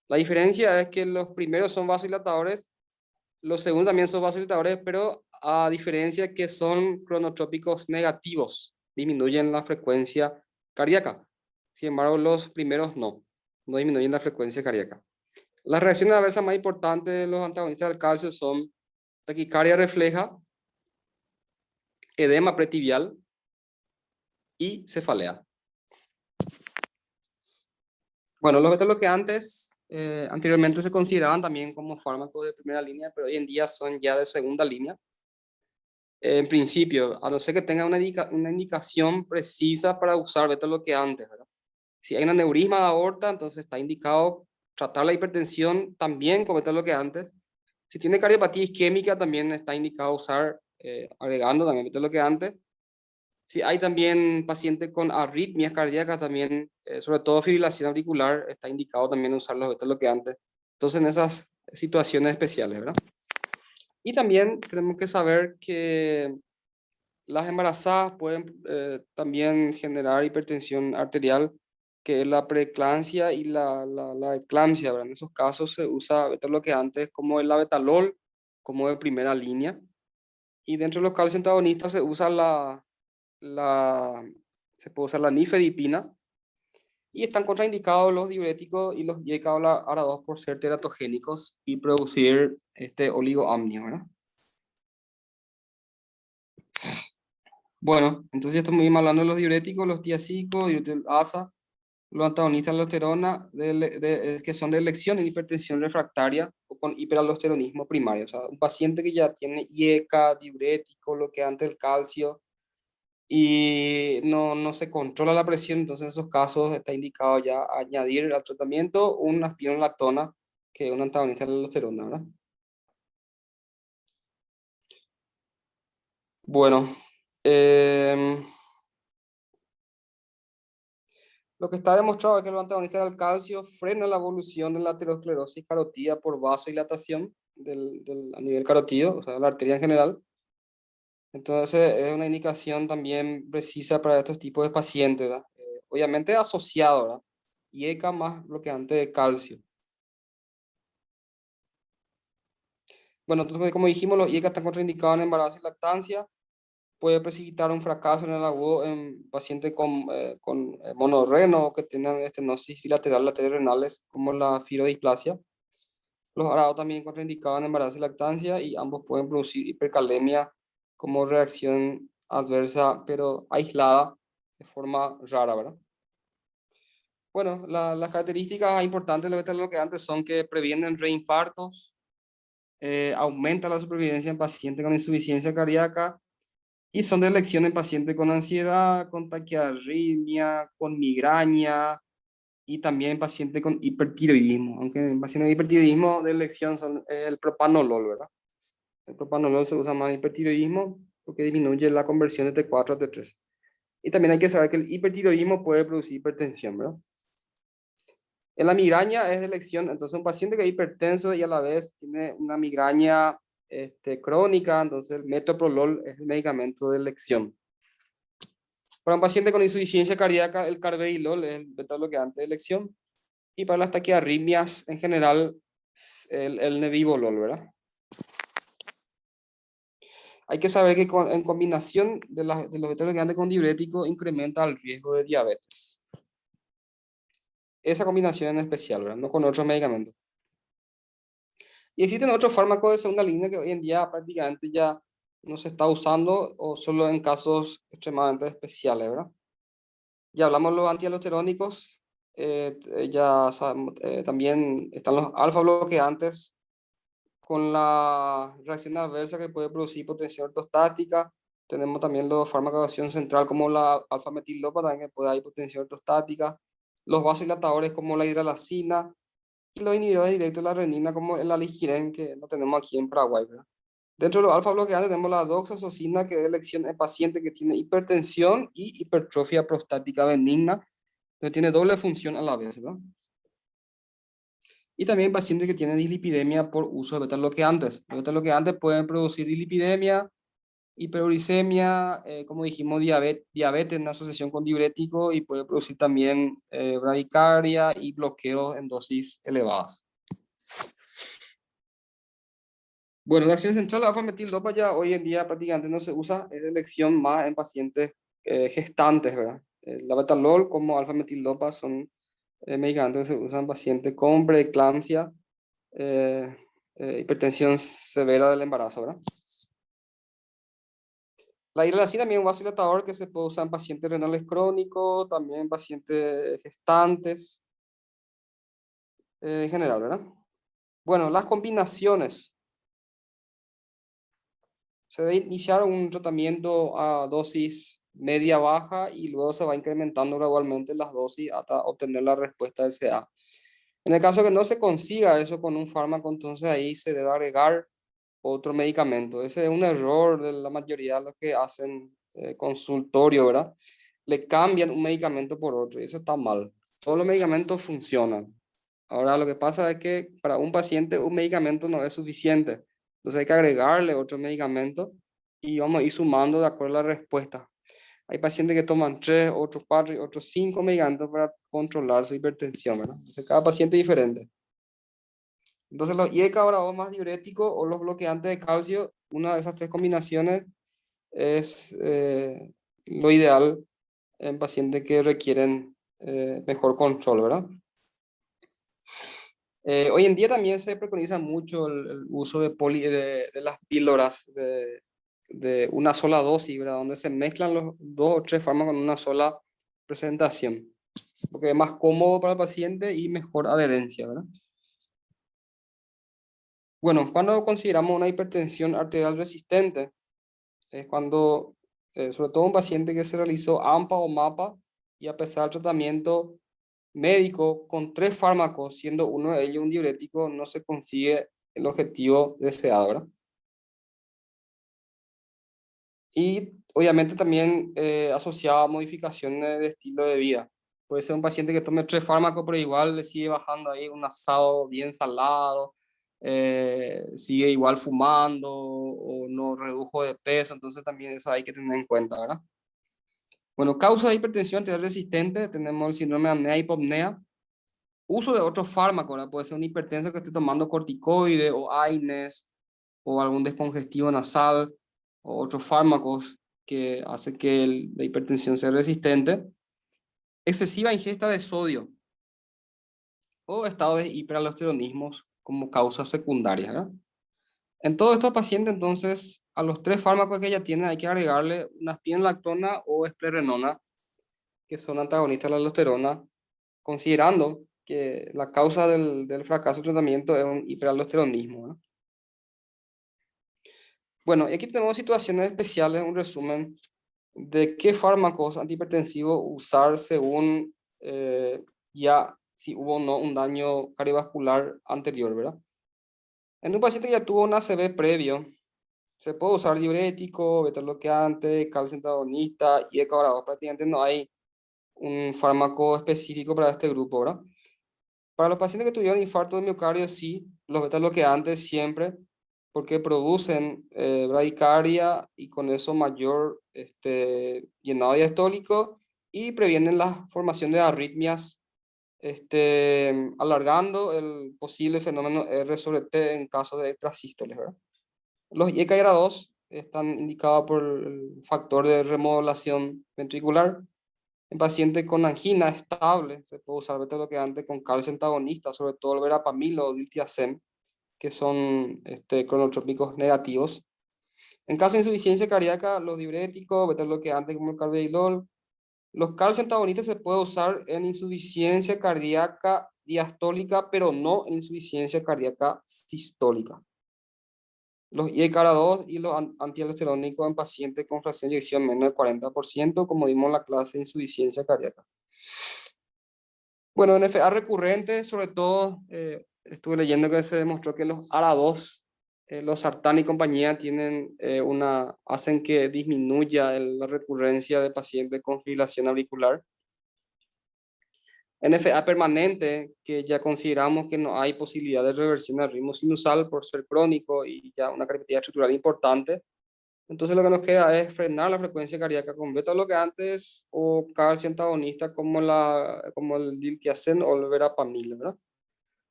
[SPEAKER 1] La diferencia es que los primeros son vasodilatadores, los segundos también son vasodilatadores, pero a diferencia que son cronotrópicos negativos, disminuyen la frecuencia cardíaca. Sin embargo, los primeros no disminuyen la frecuencia cardíaca. Las reacciones adversas más importantes de los antagonistas del calcio son taquicardia refleja, edema pretibial y cefalea. Bueno, los beta-bloqueantes anteriormente se consideraban también como fármacos de primera línea, pero hoy en día son ya de segunda línea. En principio, a no ser que tenga una indicación precisa para usar beta-bloqueantes, ¿verdad? Si hay un aneurisma de aorta, entonces está indicado tratar la hipertensión también con beta-bloqueantes. Si tiene cardiopatía isquémica, también está indicado usar, agregando también beta-bloqueantes. Si hay también pacientes con arritmias cardíacas, también, sobre todo fibrilación auricular, está indicado también usar los beta-bloqueantes. Entonces, en esas situaciones especiales, ¿verdad? Y también tenemos que saber que las embarazadas pueden también generar hipertensión arterial, que es la preeclampsia y la eclampsia, ¿verdad? En esos casos se usa beta-bloqueantes como el labetalol, como de primera línea. Y dentro de los calcio antagonistas se usa se puede usar la nifedipina. Y están contraindicados los diuréticos y los YK-ARA2 por ser teratogénicos y producir este oligoamnio, ¿verdad? Bueno, entonces ya estamos hablando de los diuréticos, los tiacídicos, diuréticos ASA, los antagonistas de la aldosterona, que son de elección en hipertensión refractaria o con hiperaldosteronismo primario. O sea, un paciente que ya tiene IECA, diurético, bloqueante del calcio, y no se controla la presión, entonces en esos casos está indicado ya añadir al tratamiento una espironolactona, que es un antagonista de la aldosterona, ¿verdad? Bueno, em, lo que está demostrado es que los antagonistas del calcio frenan la evolución de la aterosclerosis carótida por vasodilatación a nivel carotido, o sea, la arteria en general. Entonces, es una indicación también precisa para estos tipos de pacientes, ¿verdad? Obviamente asociado, ¿verdad? Y ECA más bloqueante de calcio. Bueno, entonces, como dijimos, los IECA están contraindicados en embarazo y lactancia. Puede precipitar un fracaso en el agudo en pacientes con monorreno o que tengan estenosis bilateral lateral renales, como la fibrodisplasia. Los arados también contraindicados en embarazo y lactancia y ambos pueden producir hipercalemia como reacción adversa, pero aislada de forma rara, ¿verdad? Bueno, las características importantes de los beta-bloqueantes son que previenen reinfartos, aumenta la supervivencia en pacientes con insuficiencia cardíaca y son de elección en pacientes con ansiedad, con taquiarritmia, con migraña y también en pacientes con hipertiroidismo. Aunque en pacientes de hipertiroidismo de elección son el propanolol, ¿verdad? El propanolol se usa más en hipertiroidismo porque disminuye la conversión de T4 a T3. Y también hay que saber que el hipertiroidismo puede producir hipertensión, ¿verdad? En la migraña es de elección, entonces un paciente que es hipertenso y a la vez tiene una migraña crónica, entonces el metoprolol es el medicamento de elección. Para un paciente con insuficiencia cardíaca, el carvedilol es el beta bloqueante de elección. Y para las taquiarritmias, en general, el nebivolol, ¿verdad? Hay que saber que en combinación de los beta bloqueantes con diurético incrementa el riesgo de diabetes. Esa combinación en especial, ¿verdad? No con otros medicamentos. Y existen otros fármacos de segunda línea que hoy en día prácticamente ya no se está usando o solo en casos extremadamente especiales, ¿verdad? Ya hablamos de los antialdosterónicos, ya sabemos, también están los alfa bloqueantes con la reacción adversa que puede producir hipotensión ortostática. Tenemos también los fármacos de acción central como la alfa-metildopa, también que puede dar hipotensión ortostática. Los vasodilatadores como la hidralazina y los inhibidores directos de la renina como el aligiren, que no tenemos aquí en Paraguay, ¿verdad? Dentro de los alfa bloqueantes tenemos la doxazocina, que es de elección en paciente que tiene hipertensión y hipertrofia prostática benigna, que tiene doble función a la vez, ¿verdad? Y también pacientes que tienen dislipidemia por uso de beta-bloqueantes. Los beta-bloqueantes pueden producir dislipidemia, hiperuricemia, como dijimos, diabetes en asociación con diurético y puede producir también bradicardia y bloqueos en dosis elevadas. Bueno, la acción central de alfa-metildopa ya hoy en día prácticamente no se usa, es de elección más en pacientes gestantes, ¿verdad? La betalol como alfa-metildopa son medicamentos que se usan en pacientes con preeclampsia, eh, hipertensión severa del embarazo, ¿verdad? La hidralazina también es un vasodilatador que se puede usar en pacientes renales crónicos, también en pacientes gestantes, en general, ¿verdad? Bueno, las combinaciones. Se debe iniciar un tratamiento a dosis media-baja y luego se va incrementando gradualmente las dosis hasta obtener la respuesta deseada. En el caso que no se consiga eso con un fármaco, entonces ahí se debe agregar otro medicamento. Ese es un error de la mayoría de los que hacen consultorio, ¿verdad? Le cambian un medicamento por otro y eso está mal. Todos los medicamentos funcionan. Ahora lo que pasa es que para un paciente un medicamento no es suficiente. Entonces hay que agregarle otro medicamento y vamos a ir sumando de acuerdo a la respuesta. Hay pacientes que toman 3, otros 4 y otros 5 medicamentos para controlar su hipertensión, ¿verdad? Entonces cada paciente es diferente. Entonces los IECA ahora o más diuréticos o los bloqueantes de calcio, una de esas tres combinaciones es lo ideal en pacientes que requieren mejor control, ¿verdad? Hoy en día también se preconiza mucho el uso de las píldoras de una sola dosis, ¿verdad? Donde se mezclan los dos o tres fármacos en una sola presentación, porque es más cómodo para el paciente y mejor adherencia, ¿verdad? Bueno, cuando consideramos una hipertensión arterial resistente, es cuando sobre todo un paciente que se realizó AMPA o MAPA y a pesar del tratamiento médico con 3 fármacos, siendo uno de ellos un diurético, no se consigue el objetivo deseado, ¿verdad? Y obviamente también asociado a modificaciones de estilo de vida. Puede ser un paciente que tome 3 fármacos, pero igual le sigue bajando ahí un asado bien salado, sigue igual fumando o no redujo de peso, entonces también eso hay que tener en cuenta, ¿verdad? Bueno, causa de hipertensión arterial resistente, tenemos el síndrome de apnea y hipopnea. Uso de otros fármacos, ¿verdad? Puede ser un hipertenso que esté tomando corticoide o AINES o algún descongestivo nasal o otros fármacos que hacen que la hipertensión sea resistente. Excesiva ingesta de sodio o estado de hiperaldosteronismos como causas secundarias, ¿verdad? En todos estos pacientes, entonces, a los 3 fármacos que ya tienen hay que agregarle una spironolactona o esplerenona, que son antagonistas de la aldosterona, considerando que la causa del fracaso del tratamiento es un hiperaldosteronismo, ¿no? Bueno, y aquí tenemos situaciones especiales, un resumen de qué fármacos antihipertensivos usar según ya si hubo o no un daño cardiovascular anterior, ¿verdad? En un paciente que ya tuvo un ACV previo, se puede usar diurético, beta-bloqueante, calcio antagonista y ECA. Prácticamente no hay un fármaco específico para este grupo, ¿verdad? Para los pacientes que tuvieron infarto de miocardio, sí, los beta-bloqueantes siempre, porque producen bradicardia y con eso mayor llenado diastólico y previenen la formación de arritmias, alargando el posible fenómeno R sobre T en caso de extrasístoles, ¿verdad? Los ECA-2 están indicados por el factor de remodelación ventricular. En pacientes con angina estable, se puede usar beta-bloqueante con calcio antagonista, sobre todo el verapamil o diltiazem, que son cronotrópicos negativos. En caso de insuficiencia cardíaca, los diuréticos, beta-bloqueantes como el carvedilol. Los calcio antagonistas se puede usar en insuficiencia cardíaca diastólica, pero no en insuficiencia cardíaca sistólica. Los IECARA-2 y los antialdosterónicos en pacientes con fracción de eyección menos del 40%, como vimos en la clase de insuficiencia cardíaca. Bueno, en FA recurrente, sobre todo, estuve leyendo que se demostró que los ARA2, los Sartan y compañía, hacen que disminuya la recurrencia de pacientes con fibrilación auricular. En FA permanente, que ya consideramos que no hay posibilidad de reversión del ritmo sinusal por ser crónico y ya una característica estructural importante, entonces lo que nos queda es frenar la frecuencia cardíaca con beta bloqueantes o calcio antagonista como el diltiazem o el verapamil, ¿verdad?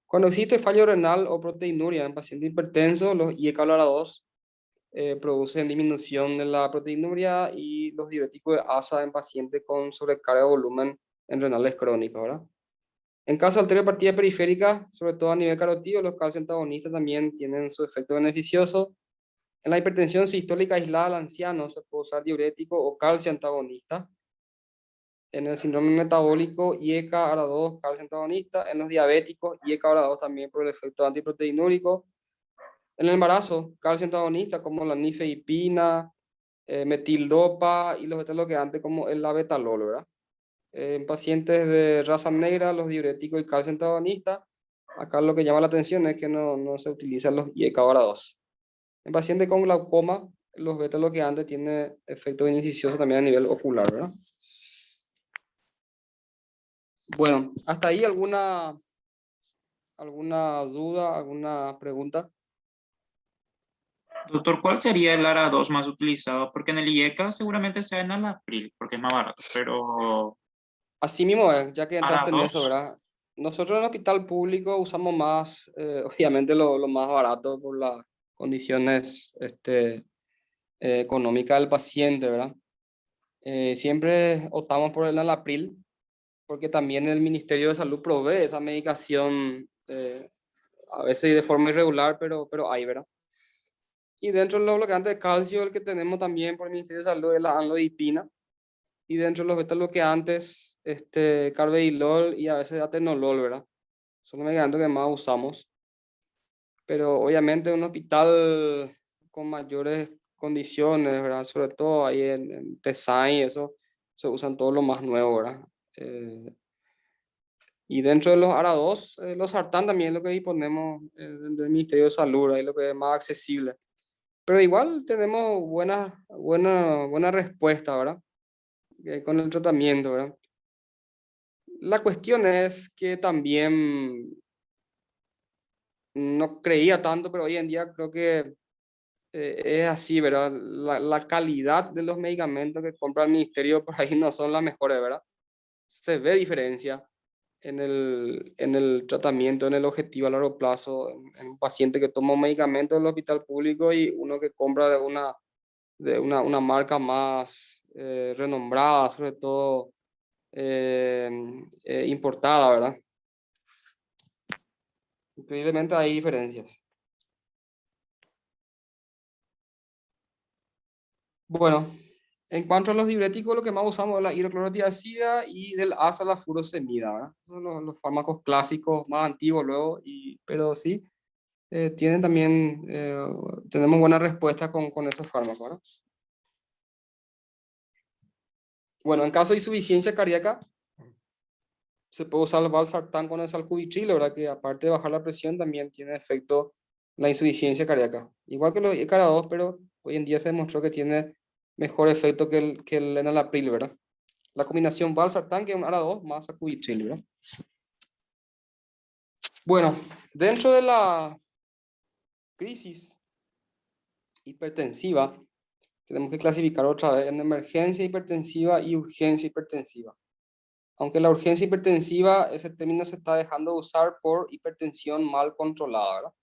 [SPEAKER 1] Cuando existe fallo renal o proteinuria en pacientes hipertensos, los IECA-2 producen disminución de la proteinuria y los diuréticos de ASA en pacientes con sobrecarga de volumen en renales crónicos, ¿verdad? En caso de arteriopatías periféricas, sobre todo a nivel carotido, los calcio antagonistas también tienen su efecto beneficioso. En la hipertensión sistólica aislada al anciano se puede usar diurético o calcio antagonista. En el síndrome metabólico, IECA-ARA2, calcio antagonista. En los diabéticos, IECA-ARA2 también por el efecto antiproteinúrico. En el embarazo, calcio antagonista como la nifedipina, metildopa y los beta-bloqueantes como el labetalol, ¿verdad? En pacientes de raza negra, los diuréticos y calcio antagonista. Acá lo que llama la atención es que no se utilizan los IECA-ARA2. En pacientes con glaucoma, los beta bloqueantes tienen efecto beneficioso también a nivel ocular, ¿verdad? Bueno, hasta ahí alguna duda, alguna pregunta.
[SPEAKER 2] Doctor, ¿cuál sería el ARA2 más utilizado? Porque en el IECA seguramente sea en Alapril, porque es más barato, pero
[SPEAKER 1] Así mismo, ya que entraste en eso,
[SPEAKER 2] ARA2,
[SPEAKER 1] ¿verdad? Nosotros en el hospital público usamos más, obviamente lo más barato por las condiciones económicas del paciente, ¿verdad? Siempre optamos por el Alapril, porque también el Ministerio de Salud provee esa medicación, a veces de forma irregular, pero hay, ¿verdad? Y dentro de los bloqueantes de calcio, el que tenemos también por el Ministerio de Salud es la amlodipina. Y dentro de los beta bloqueantes, carvedilol y a veces atenolol, ¿verdad? Son los medicamentos que más usamos. Pero obviamente un hospital con mayores condiciones, ¿verdad? Sobre todo ahí en design, eso se usan todo lo más nuevo, ¿verdad? Y dentro de los ARA2, los sartán también es lo que disponemos del Ministerio de Salud, ahí lo que es más accesible. Pero igual tenemos buena respuesta, ¿verdad? Con el tratamiento, ¿verdad? La cuestión es que también no creía tanto, pero hoy en día creo que es así, ¿verdad? La calidad de los medicamentos que compra el ministerio por ahí no son las mejores, ¿verdad? Se ve diferencia en el tratamiento, en el objetivo a largo plazo, en un paciente que toma un medicamento del hospital público y uno que compra una marca más renombrada, sobre todo importada, ¿verdad? Increíblemente hay diferencias. Bueno, en cuanto a los diuréticos, lo que más usamos es la hidroclorotiazida y del asa la furosemida, ¿verdad? Son los fármacos clásicos más antiguos luego, pero sí, tienen también, tenemos buena respuesta con estos fármacos, ¿verdad? Bueno, en caso de insuficiencia cardíaca, se puede usar el valsartán con el salcubitril, ¿verdad? Que aparte de bajar la presión, también tiene efecto la insuficiencia cardíaca. Igual que los ECARA-2, pero hoy en día se demostró que tiene mejor efecto que el enalapril, ¿verdad? La combinación valsartán, que es un ARA2, más sacubitril, ¿verdad? Bueno, dentro de la crisis hipertensiva, tenemos que clasificar otra vez en emergencia hipertensiva y urgencia hipertensiva. Aunque la urgencia hipertensiva, ese término se está dejando de usar por hipertensión mal controlada, ¿verdad?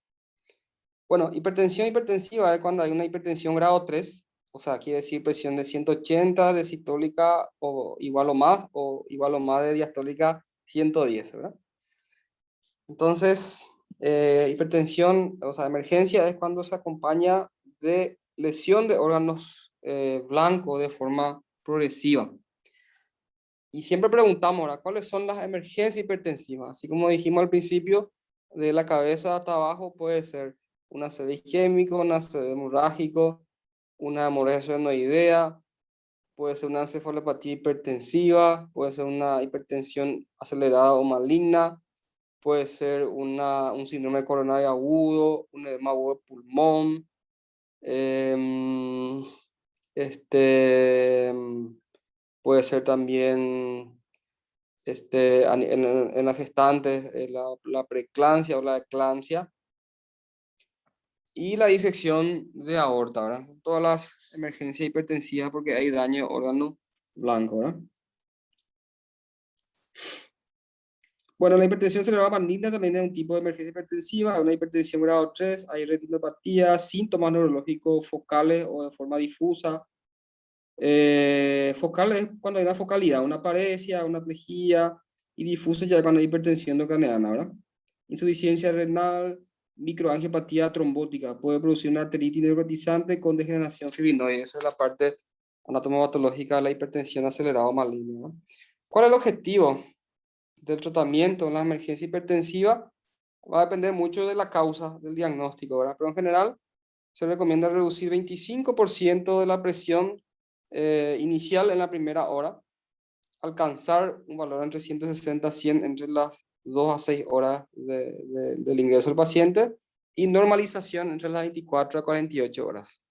[SPEAKER 1] Bueno, hipertensión hipertensiva es cuando hay una hipertensión grado 3, o sea, quiere decir presión de 180 de sistólica o igual o más de diastólica 110, ¿verdad? Entonces, hipertensión, o sea, emergencia es cuando se acompaña de lesión de órganos blancos de forma progresiva. Y siempre preguntamos, ¿verdad? ¿Cuáles son las emergencias hipertensivas? Así como dijimos al principio, de la cabeza hasta abajo puede ser un ACV isquémico, un ACV hemorrágico, una hemorragia adenoidea, puede ser una encefalopatía hipertensiva, puede ser una hipertensión acelerada o maligna, puede ser un síndrome coronario agudo, un edema agudo de pulmón, em, este, puede ser también en las gestantes, la preeclampsia o la eclampsia y la disección de aorta, ¿verdad? Todas las emergencias hipertensivas porque hay daño de órgano blanco, ¿verdad? Bueno, la hipertensión cerebral maligna también es un tipo de emergencia hipertensiva, una hipertensión grado 3, hay retinopatía, síntomas neurológicos focales o de forma difusa. Focal es cuando hay una focalidad, una paresia, una plejía, y difusa ya cuando hay hipertensión intracraneana, ¿verdad? Insuficiencia renal, microangiopatía trombótica, puede producir una arteritis necrotizante con degeneración fibrinoide. Esa es la parte anatomopatológica de la hipertensión acelerada o maligna, ¿no? ¿Cuál es el objetivo del tratamiento en la emergencia hipertensiva? Va a depender mucho de la causa del diagnóstico, ¿verdad? Pero en general se recomienda reducir 25% de la presión inicial en la primera hora, alcanzar un valor entre 160 a 100 entre las 2 a 6 horas del ingreso del paciente y normalización entre las 24 a 48 horas.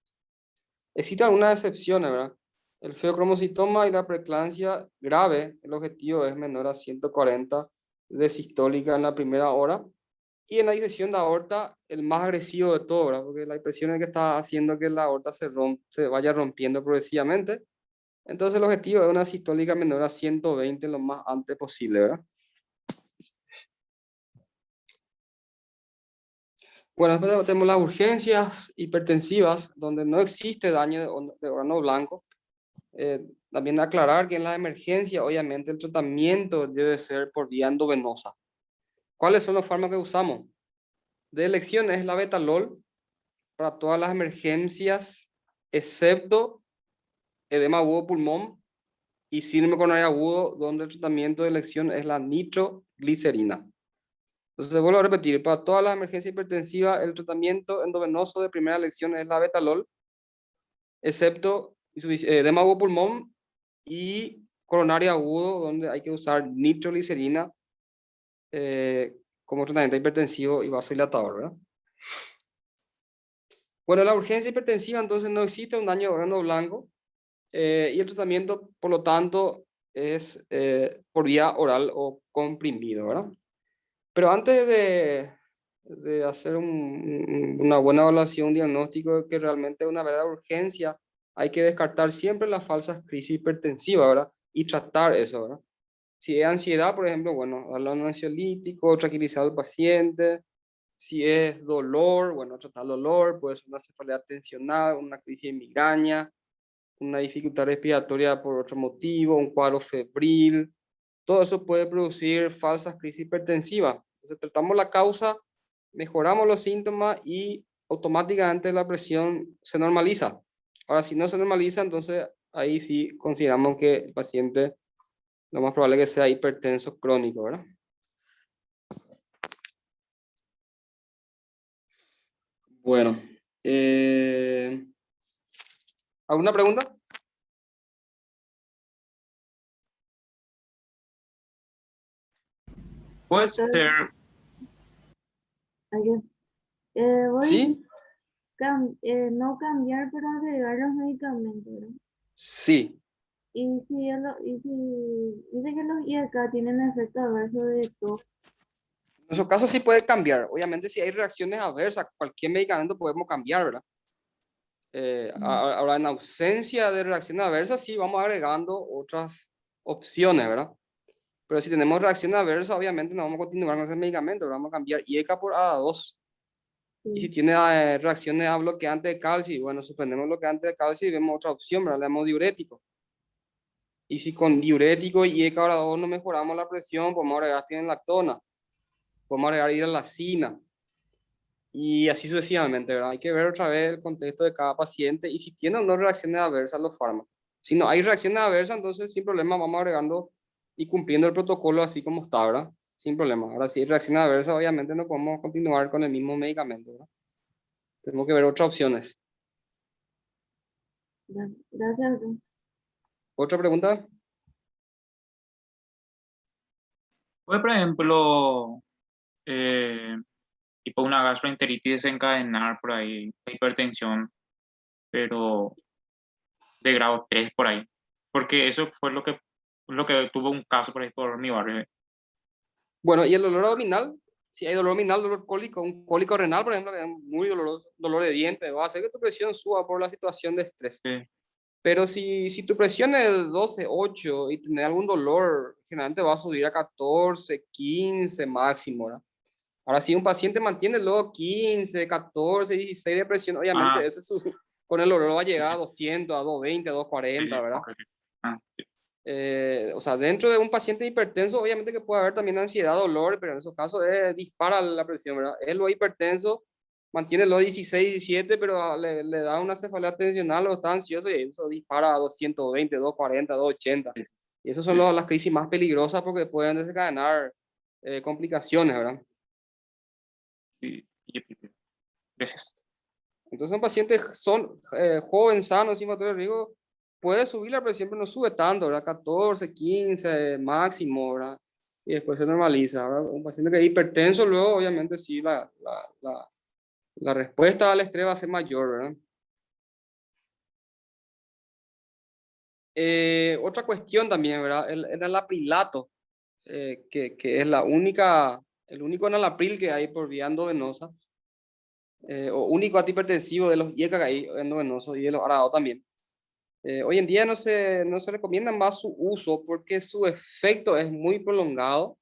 [SPEAKER 1] Existen algunas excepciones, ¿verdad? El feocromocitoma y la preeclampsia grave, el objetivo es menor a 140 de sistólica en la primera hora. Y en la disección de aorta, el más agresivo de todo, ¿verdad? Porque la impresión es que está haciendo que la aorta se vaya rompiendo progresivamente. Entonces el objetivo es una sistólica menor a 120 lo más antes posible, ¿verdad? Bueno, después tenemos las urgencias hipertensivas, donde no existe daño de órgano blanco. También aclarar que en la emergencia, obviamente, el tratamiento debe ser por vía endovenosa. ¿Cuáles son los fármacos que usamos? De elección es la betalol para todas las emergencias, excepto edema agudo de pulmón y síndrome coronario agudo, donde el tratamiento de elección es la nitroglicerina. Entonces, vuelvo a repetir, para todas las emergencias hipertensivas, el tratamiento endovenoso de primera elección es la betalol. excepto edema de pulmón y coronario agudo, donde hay que usar nitroglicerina como tratamiento hipertensivo y vasodilatador, ¿verdad? Bueno, la urgencia hipertensiva, entonces no existe un daño de órgano blanco y el tratamiento, por lo tanto, es por vía oral o comprimido, ¿verdad? Pero antes de hacer una buena evaluación, un diagnóstico de que realmente es una verdadera urgencia, hay que descartar siempre las falsas crisis hipertensivas, ¿verdad? Y tratar eso, ¿verdad? Si es ansiedad, por ejemplo, bueno, darle un ansiolítico, tranquilizar al paciente. Si es dolor, bueno, tratar el dolor, puede ser una cefalea tensional, una crisis de migraña, una dificultad respiratoria por otro motivo, un cuadro febril. Todo eso puede producir falsas crisis hipertensivas. Entonces tratamos la causa, mejoramos los síntomas y automáticamente la presión se normaliza. Ahora, si no se normaliza, entonces ahí sí consideramos que el paciente lo más probable es que sea hipertenso crónico, ¿verdad? Bueno, ¿alguna pregunta?
[SPEAKER 2] Puede
[SPEAKER 3] Doctor,
[SPEAKER 2] ser,
[SPEAKER 3] ayer, vos
[SPEAKER 1] Sí,
[SPEAKER 3] dijiste no cambiar, pero agregar los medicamentos, ¿verdad?
[SPEAKER 1] sí.
[SPEAKER 3] Y si dice que los IAK tienen efecto adverso de todo,
[SPEAKER 1] En nuestro caso sí puede cambiar. Obviamente si hay reacciones adversas, cualquier medicamento podemos cambiar, ¿verdad? Ahora, en ausencia de reacciones adversas, sí vamos agregando otras opciones, ¿verdad? Pero si tenemos reacciones adversas, obviamente no vamos a continuar con ese medicamento, ¿verdad? Vamos a cambiar IECA por ADA2. Y si
[SPEAKER 3] sí,
[SPEAKER 1] tiene reacciones a bloqueante de calcio, bueno, suspendemos bloqueante de calcio y vemos otra opción, ¿verdad? Le damos diurético. Y si con diurético y IECA ahora 2 no mejoramos la presión, podemos agregar lactona, podemos agregar hidralacina y así sucesivamente, ¿verdad? Hay que ver otra vez el contexto de cada paciente y si tiene o no reacciones adversas a los fármacos. Si no hay reacciones adversas, entonces sin problema vamos agregando y cumpliendo el protocolo así como está, ¿verdad? Sin problema. Ahora, si hay reacciones adversas, obviamente no podemos continuar con el mismo medicamento, ¿verdad? Tenemos que ver otras opciones.
[SPEAKER 3] gracias, doctor.
[SPEAKER 1] ¿Otra pregunta?
[SPEAKER 2] puede, por ejemplo, eh, tipo una gastroenteritis desencadenar por ahí, hipertensión, pero de grado 3 por ahí. Porque eso fue lo que tuvo un caso por ahí por mi barrio.
[SPEAKER 1] Bueno, y el dolor abdominal, si hay dolor abdominal, dolor cólico, un cólico renal, por ejemplo, que es muy doloroso, dolor de diente, va a hacer que tu presión suba por la situación de estrés.
[SPEAKER 2] Sí.
[SPEAKER 1] Pero si tu presión es 12, 8 y tenés algún dolor, generalmente va a subir a 14, 15 máximo, ¿verdad? Ahora, si un paciente mantiene luego 15, 14, 16 de presión, obviamente
[SPEAKER 2] Ah,
[SPEAKER 1] ese es con el dolor va a
[SPEAKER 2] sí,
[SPEAKER 1] llegar
[SPEAKER 2] sí,
[SPEAKER 1] a 200, a 220, a
[SPEAKER 2] sí, sí,
[SPEAKER 1] 240, ¿verdad?
[SPEAKER 2] ok, ok. Ah, sí,
[SPEAKER 1] O sea, dentro de un paciente hipertenso, obviamente que puede haber también ansiedad, dolor, pero en esos casos dispara la presión, ¿verdad? Él lo hipertenso, mantiene los 16, 17, pero le da una cefalea tensional o está ansioso y eso dispara a 220, 240, 280.
[SPEAKER 2] sí,
[SPEAKER 1] Y esas son
[SPEAKER 2] sí, sí,
[SPEAKER 1] las crisis más peligrosas porque pueden desencadenar complicaciones, ¿verdad?
[SPEAKER 2] sí, sí, sí, sí. Gracias.
[SPEAKER 1] Entonces, un paciente joven, sano, sin factor de riesgo, puede subir la presión, pero no sube tanto, ¿verdad? 14, 15 máximo, ¿verdad? Y después se normaliza, ¿verdad? Un paciente que es hipertenso, luego, obviamente, sí, la respuesta al estrés va a ser mayor, ¿verdad? Otra cuestión también, ¿verdad? El enalaprilato, que es el único enalapril que hay por vía endovenosa, o único antihipertensivo de los IECA que hay endovenosos y de los ARAO también. Hoy en día no se recomienda más su uso porque su efecto es muy prolongado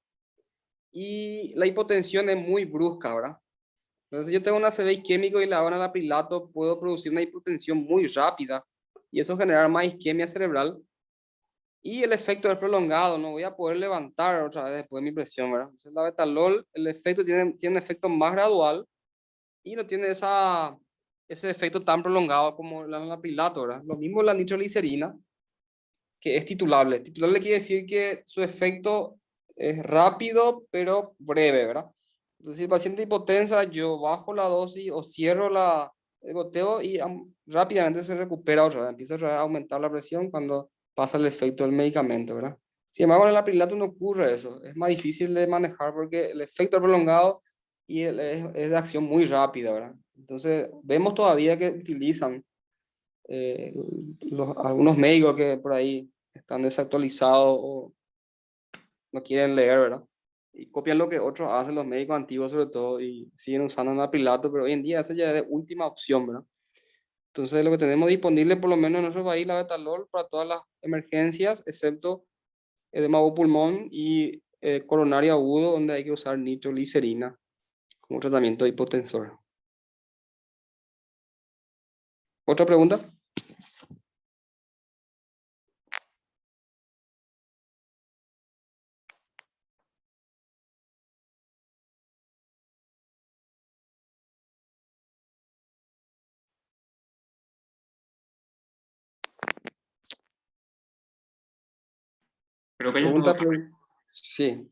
[SPEAKER 1] y la hipotensión es muy brusca, ¿verdad? Entonces yo tengo una ACV isquémico y la hago en el pilato, puedo producir una hipotensión muy rápida y eso generar más isquemia cerebral y el efecto es prolongado, no voy a poder levantar otra vez después de mi presión, ¿verdad? Entonces la betalol, el efecto tiene un efecto más gradual y no tiene ese efecto tan prolongado como la pilato, ¿verdad? Lo mismo la nitroglicerina, que es titulable. Titulable quiere decir que su efecto es rápido, pero breve, ¿verdad? Entonces, si el paciente hipotensa, yo bajo la dosis o cierro el goteo y rápidamente se recupera otra vez, empieza otra vez a aumentar la presión cuando pasa el efecto del medicamento, ¿verdad? Sin embargo, con el aprilato no ocurre eso, es más difícil de manejar porque el efecto es prolongado y es de acción muy rápida, ¿verdad? Entonces, vemos todavía que utilizan algunos médicos que por ahí están desactualizados o no quieren leer, ¿verdad? Y copian lo que otros hacen, los médicos antiguos sobre todo, y siguen usando un aprilato, pero hoy en día eso ya es de última opción, ¿verdad? Entonces, lo que tenemos disponible, por lo menos en nuestro país, la betalol para todas las emergencias, excepto edema o pulmón y coronario agudo, donde hay que usar nitroglicerina como tratamiento de hipotensor. ¿Otra pregunta?
[SPEAKER 2] Creo que ya no,
[SPEAKER 1] Pregunta,
[SPEAKER 2] doctor.
[SPEAKER 1] sí.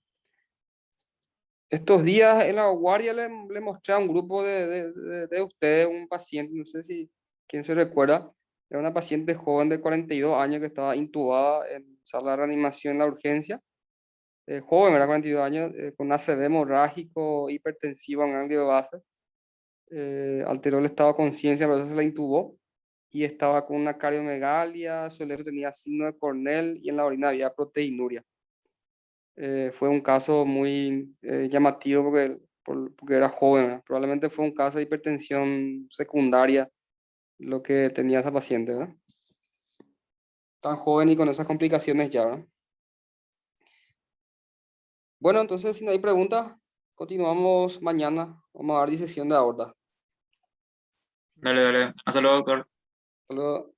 [SPEAKER 1] Estos días en la guardia le mostré a un grupo de ustedes, un paciente, no sé si quién se recuerda, era una paciente joven de 42 años que estaba intubada en sala de reanimación en la urgencia. Joven, era 42 años, con ACV hemorrágico, hipertensivo en ganglio de base. Alteró el estado de conciencia, pero eso se la intubó. Y estaba con una cardiomegalia, su electro tenía signo de Cornell y en la orina había proteinuria. Fue un caso muy llamativo porque era joven, ¿verdad? Probablemente fue un caso de hipertensión secundaria lo que tenía esa paciente, ¿verdad? Tan joven y con esas complicaciones ya, ¿verdad? Bueno, entonces si no hay preguntas, continuamos mañana. Vamos a dar disección de aorta.
[SPEAKER 2] Dale, dale. Hasta luego, doctor.
[SPEAKER 1] Hasta luego.